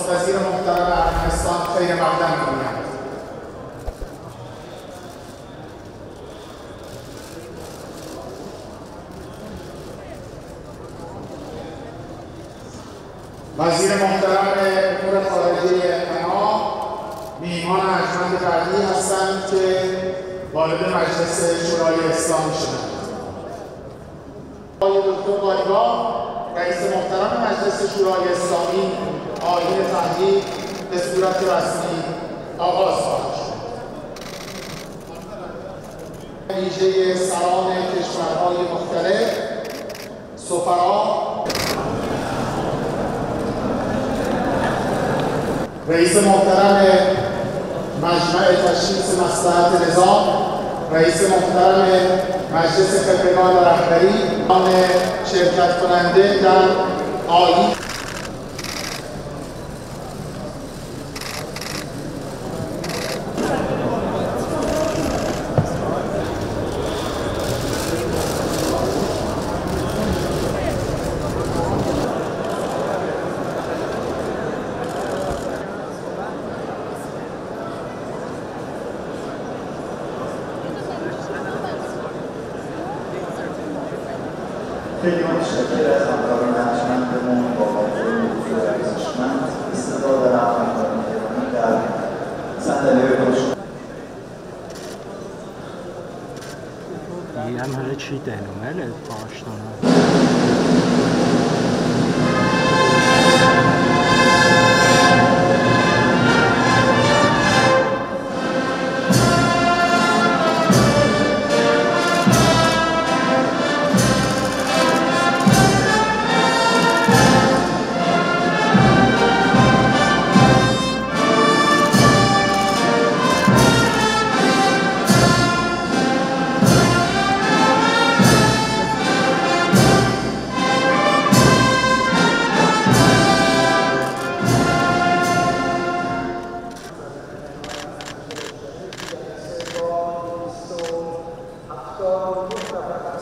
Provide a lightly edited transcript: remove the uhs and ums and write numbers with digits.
نخست وزیر محترم ارمنستان خیر مقدم می‌گویند. وزیر محترم امور خارجه پناه میهمان ارجمند بعدی هستند که وارد مجلس شورای اسلامی شدند. آقای دکتر قالیباف رئیس محترم مجلس شورای اسلامی آیین تحلیل به صورت رسمی آغاز خواهد شد. ویژه سران کشورهای مختلف، سفرا، رئیس محترم مجمع تشخیص مصلحت نظام، رئیس محترم مجلس خبرگان رهبری، شرکت کننده در آیین خیلی متشکر از همکاران ارجمندمون با موضوع ارزشمند استعداد دارم همکاران ایرانی در صندلی خودشون. هم هر چی دنومل پاشتانه Mustafa